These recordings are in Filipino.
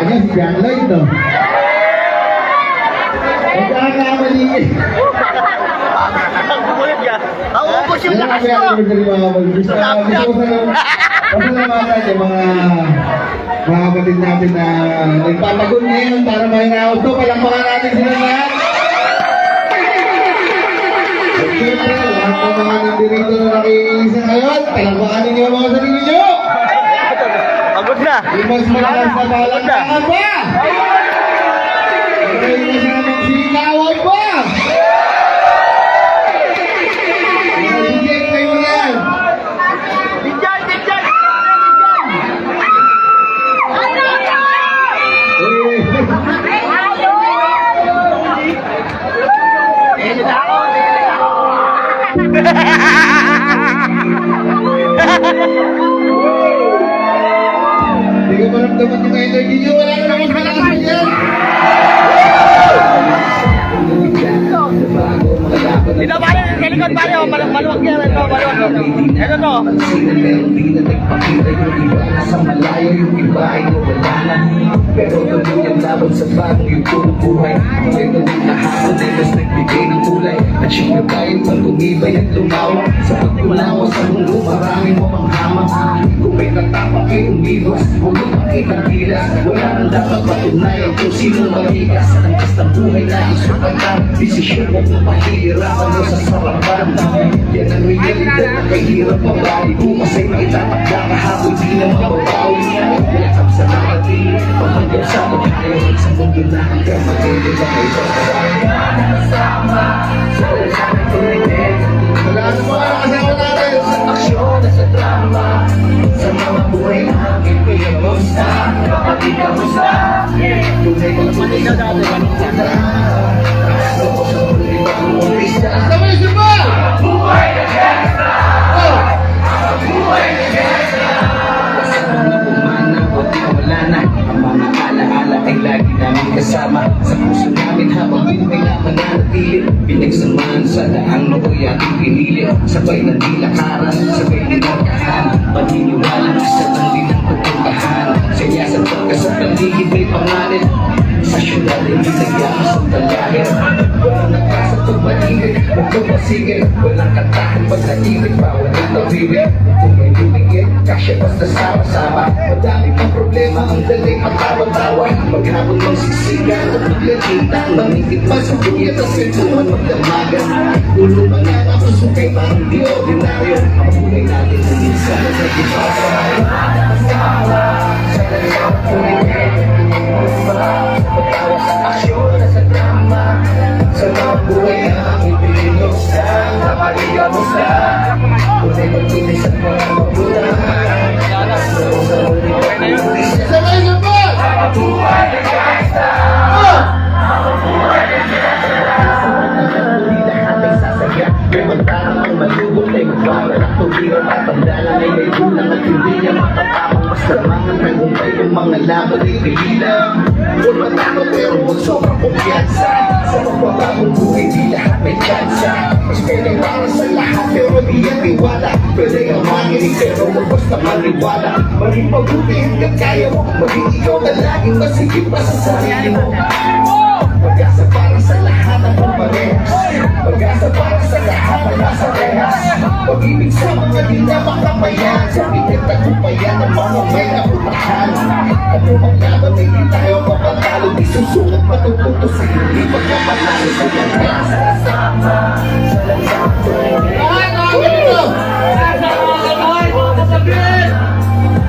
niya si John Lloyd, no? Nagkakamali eh. Ubus yung lakas ko! Pasalamatan yung mga kapatid natin na nagpapagod ngayon para may nauto. Palakpakan natin sila lahat. At siyempre, lahat ng mga nandirito na nakiisa ngayon, palakpakan ninyo ang mga sarili nyo. Pagod na! Yung mas malakas na palakpakan pa! May masamang sikawan pa! Hindi ko maramdaman yung energy nyo. Wala na naman malakas yan. Dito pare, sa likod pare, maluwag yan. Ito, maluwag. Ito to. Sa malayo yung iba ay wala na. Pero tuloy ang laban sa bagong yung punong buhay. Ito din na hapon ay mas nagbigay ng kulay. At siyempre kahit pang tumibay at lumawa. Sa pagtulawa sa mundo maraming mapanghamang. Kung may natapak ay umibos, huwag makitang gilas. Wala nang dapat patunayan kung sino matigas. Ang kastang buhay na isupatan. Desisyon mo kung mahihirapan mo sa sarapan. Yan ang realidad na kahirap mabawi. Kung masay maitatakda kahapon di na mababawi. Yakap sa nakatili, pamagyan sa pagkayo. Sa mundo na hanggang magiging sa kayo. Sama, sa lalaki tulitin. Wala na mga kasama natin. Sa aksyon at sa drama. Sa mga buhay na hanggang piyamusta. Kapatid ka musta. Tunay kang tunay na dati manungkata. Kaso ko sa huli bagong umpisa. Sabay si Paul! Buhay na gesta! Buhay na gesta! Sa mga pumanaw at wala na. Ang mga alaala ay lagi namin kasama. Sa puso namin habang buhay na mananatili. Pinagsamahan sa daang nooy ating pinili. Sabay na nilakaran, sabay ninagahan. Paniniwala isa lang din ang pagpuntahan. Saya sa pagkasat ng ligid may pangalan. Sa syudad ay ginagyamas ang talahir. Walang nakasa pagmaligid, magkapasigil. Walang katahan pagnaibig, bawal ang tawibig. Kung may lumigit, kasya basta sama-sama. Madami pang problema, ang daling matawa-tawa. Maghapon ng siksikan at maglagita. Mamigit pa sa buyat at pintuan magdamagan. Ulo mga napasukay parang di ordinaryo. Ang buhay natin na minsan na nagipasa. Kasama, sa kanyang kulitin. Pagtawa sa aksyon at sa drama. Sa mga buhay na aming pinilusa. Kapaliga mo sa tunay magtunay sa mga mabulang. Sa huli pag-uwis na Sabay si Paul! mga buhay na gangsta. Mga buhay na gangsta. Hindi lahat ay sasaya. May magtarang ang malubog ay magwawal at tuliran at pandalan ay may gulang at hindi niya makatapang masamangan tagumpay ng mga laban ay pigilan. Huwag matakot pero huwag sobrang kumpiyansa. Sa magbabagong buhay di lahat may tsansa. Mas pwedeng para sa lahat pero di yan tiwala. Pwede kang manginig pero huwag basta maniwala. Maging mabuti hanggang kaya mo. Maging ikaw na laging masigit pa sa sarili mo. Pag-asa para sa lahat ng parehas. Pag-asa para sa lahat ng nasa rehas. Pag-ibig sa mga di na makamayan. Sa pinagtagumpayan ng mga may napuntahan. At kung maglaban ay di tayo mapatalo. Di susulat matututo sa hindi pagkapanalo sa landas. Kasama sa landas.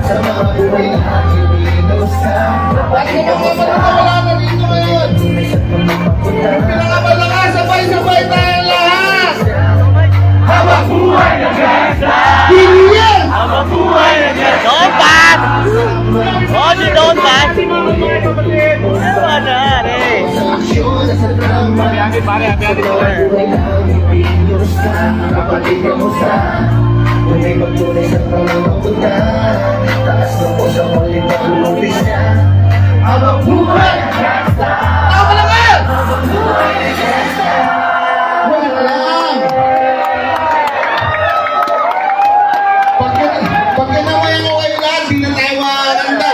Sa mga buhay na aking pinusa. At yung mga wala na dito ngayon. Pinakamalakas, sabay-sabay tayo lahat! Habang buhay na gangsta! Bilyan! Habang buhay na dyan. Don't pass! Oh, si don't pass! Ano na, eh? Sa aksyon at sa drama. Pare, Buhay na aming pinusa. Kapatid ka mo sa tunay magtunay sa pangangapuna. Taas na po sa muli pag-umpis na. Habang buhay na gangsta! Tama na nga! Habang buhay na gangsta! Wala ka lang! Pag ginawa yan ko kayo lahat, di na tayo makakanta.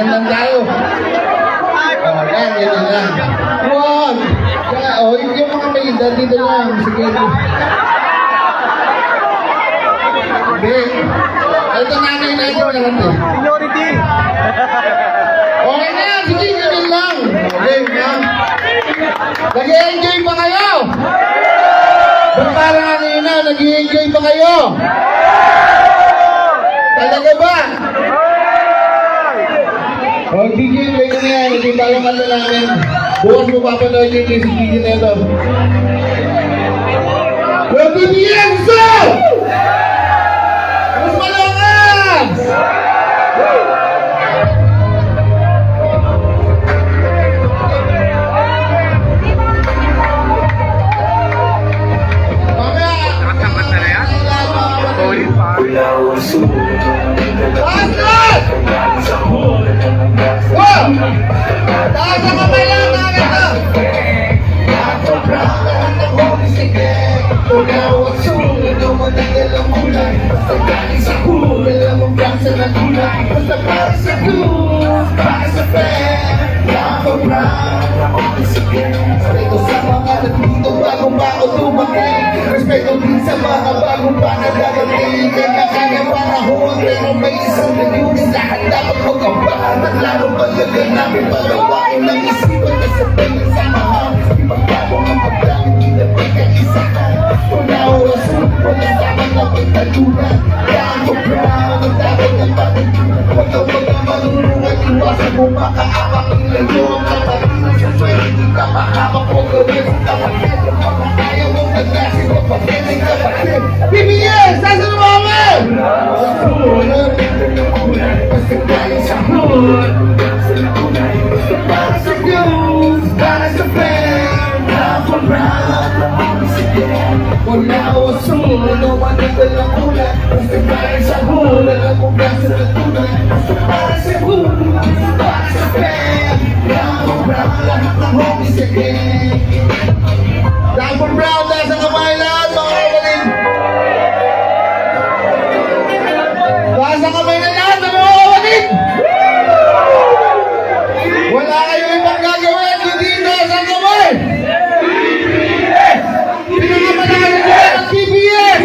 Ganyan lang tayo. Yan, ganyan lang. Huwag! Yung mga may edad dito lang. Sige. Hindi. Ito nanay natin lahat eh. Minority. Okay na yan, sige, ganyan lang. Okay, ma'am. Nag-i-enjoy pa kayo? Ba't parang kanina, nag-i-enjoy pa kayo? Talaga ba? O, DJ, play ko na yan. Hindi tayo kanta namin. Bukas mo papanood yung TCG na ito. Well, BBM, so! Mas malakas! Taas! Wow! Taas ang kamay lang namin na! Respeto sa mga nandito bago pa ako dumating. Respeto din sa mga bago pa na dadating. Kanya-kanya panahon pero may isang nagiging lahat dapat magkabahan. At lalo pagkaganapin palawain ng isipan na sa pwede sa mahal. Ipagbago ang pagdamit nila pagkaisahan. Wala oras wala sama na pagtalunan. Kaya ako proud ang dapat ng patutunan. Huwag daw magkamalulungan, iwasan mo makaapak. Ilayo ang kapatid sa pwede di ka mahamak. Huwag gawin ang kapatid. Ang mga kaya mong naglasin kapatid ay kapatid. BBS! Sasa na mga! Basta galing sa hood. Para sa views, para sa fame. Ako proud na mag-isigyan. Wala ako sunod, naman ang dalang ulan. Basta galing sa hood, alam mo ba sa natulan. Basta para sa hood, para sa fame. Ako proud lahat ng homies again. Diamond Brown, nasa kamay lahat mga kapatid. Nasa kamay na lahat ng mga kapatid. Wala kayong ibang gagawin kundi nasa kamay. Pinakamalakas na sila ng TBS.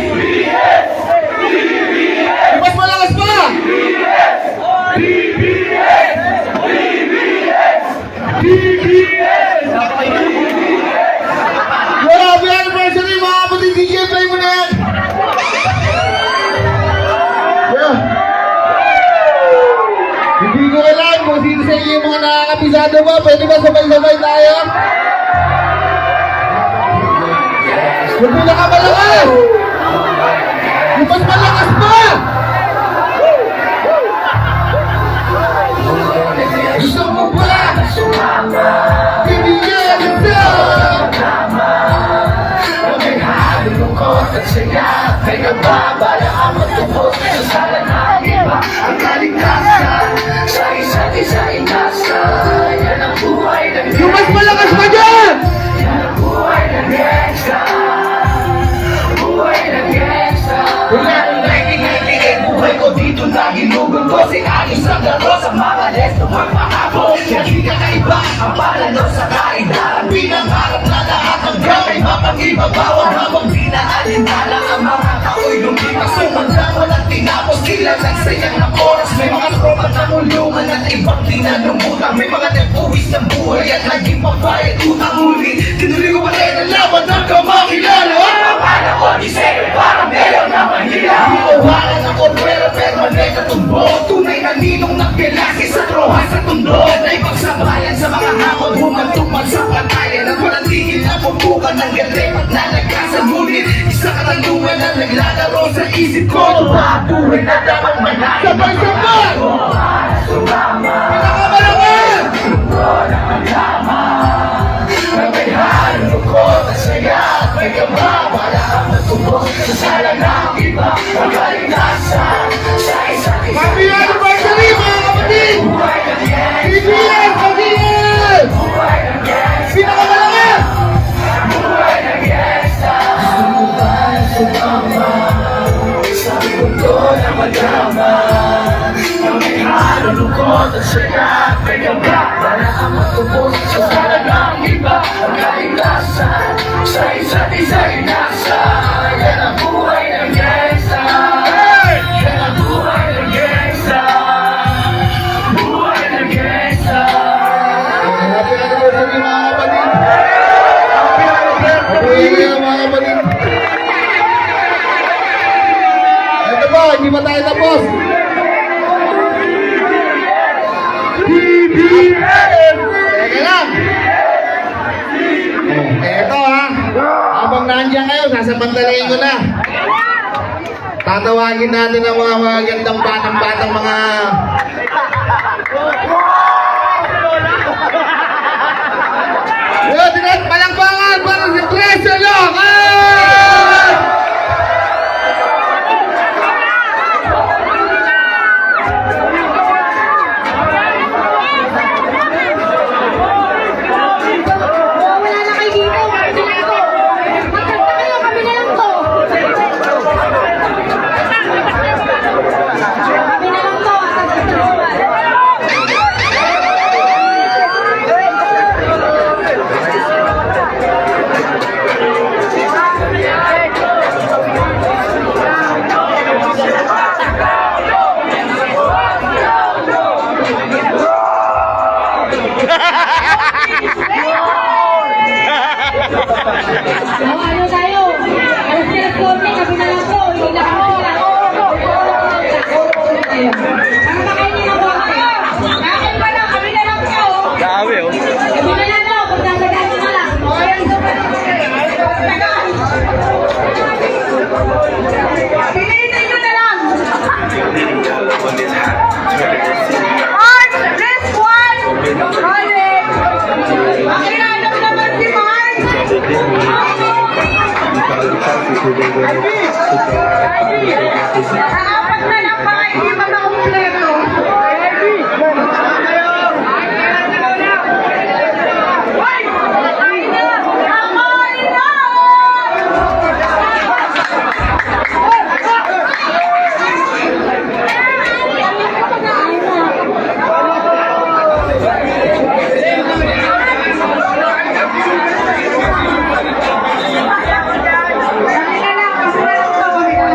Mas malakas pa. Grabe anniversary mga kapatid. DJ, play mo na yan. Yeah. Hindi ko alam kung sino sa inyo yung mga nakakapisado ba. Pwede ba sabay-sabay tayo? Yung pinakamalakas! Yung mas malakas pa! Gusto mo ba? Bibigyan kita! At saya, may nababala ang matubos sa sala ng iba. Ang kaligtasan sa isa't isa inasa. Yan ang buhay ng gangsta. Yung mas malakas pa dyan! Yan ang buhay ng gangsta. Buhay ng gangsta. Wala nang naitingay buhay ko dito na ginugon ko. Sinagis ang laro sa mga lesto magpahapon. Hindi ka kaiba ang palalo sa kaidaran. Pinangarap na lahat ng gamay mapag-ibabawan habang pinaalintala ang mga tao'y lumipas. Sumanda walang tinapos, sila nagsayang ng oras. May mga tropa na mulungan at ibang tinanumutan. May mga nagpuwis ng buhay at naging pagbayad utang uli. Tinuloy ko pa rin ang laban ng kamakilala. Ang pangalan ko di Sebe, parang mayor na Manila. Iwanan ako pero permanent na tumbok. Tunay na ninong nagpilaki sa trohan sa tundok. At ipagsabayan sa mga hamon, humantupad sa patayan. At walang tigil na pupukan ng galing at nalagkasan. Ngunit isa katanungan na naglalaro sa isip ko. Tumabuhay na dapat manay. Sabay-sabay! Pinakamalakad! Sunod ang malaman na may halo ko at saya at may kaba. Para ang natubos sa sala ng iba. Ang kaligtasan sa isa't isa. Happy anniversary mga kapatid! BBS! BBS! Pinakamalakad! Buhay ng gangsta. Sumama sa mundo na madama na may halo ko lungkot at saya Kanyang para ang matubos sa sala ng iba Ang kaligtasan sa isa't isa'y nasa Yan ang buhay ng gangsta Yan ang buhay ng gangsta Buhay ng gangsta Happy anniversary mga kapatid! Happy anniversary mga kapatid! Ito ba, hindi ba tayo tapos? Teka lang! Eto ha, habang nandiyan kayo, sasabantalayin ko na. Tatawagin natin ang mga magagandang batang-batang mga... Yo, direct palangpangan para si Preso Local! Wala na kayo dito. Kami na to. Magkanta kayo. Kami na lang to. Kami na lang to. Ano tayo? Alas sila korte. Kami na lang to. Hindi na kami sila. Ano ba kayo nila po? Bakit pa lang? Kami na lang to. Dami oh. Kami na lang to. Kung dasagaan nyo na lang. Pinili nyo na lang. Mark, this one. Colin. Makilala mo naman si Mark. Apat na lang pa. Hindi ba makumpleto?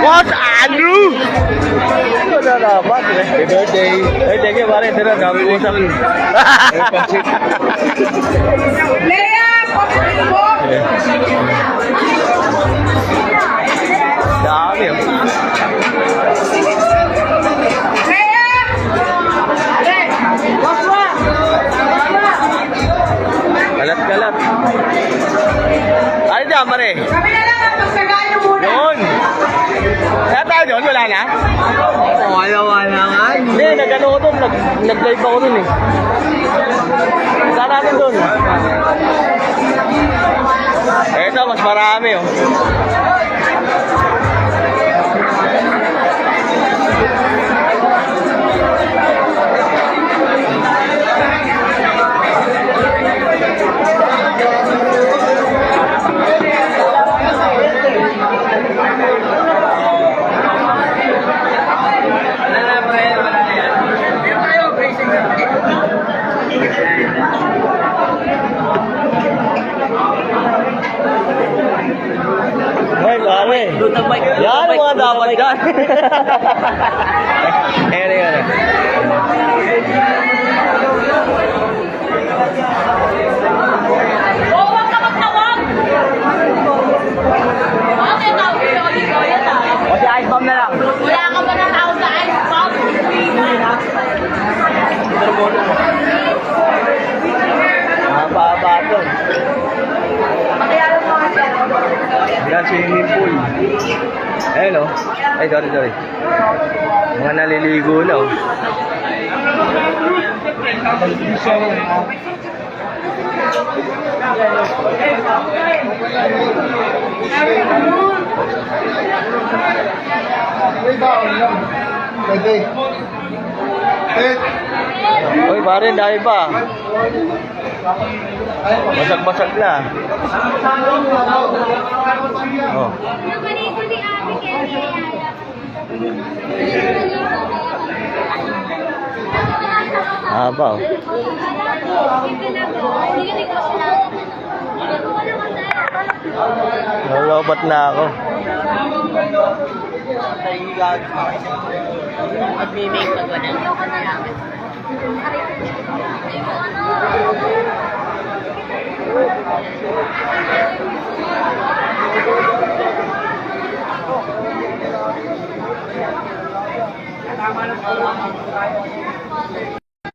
What, Andrew? Ano na dapat eh? Happy birthday! Ay, thank you, pare. Ito na, dami ko sa akin. Leia, pagkakas mo. Dami oh. Leia! Ale, waswa. Kalat-kalat. Ay, dyan, pare. Kami na lang ang pagsagaan nyo muna. Doon. Kaya tayo doon, wala na? Wala nga. Hindi, nag-ano ko doon. Nag-live ako doon eh. Saan natin doon? Eto, mas marami oh. Ay, pare. Yan, mga dapat dyan. Ayan, ayan. Oh, huwag ka magtawag. Okay, tawag ko ulit ko. Yan ah. O si Ice Bomb na lang. Wala ka ba na tawag sa ice pop? Mahaba doon. Pakialam mo kasi. Yan, swimming pool. Ayun o. Ay, sorry. Mga naliligo na o. Pwede. Uy, pare, dahil pa. Basag-basag na. Oh. Haba oh. Nalobat na ako. Mag-make pag wala.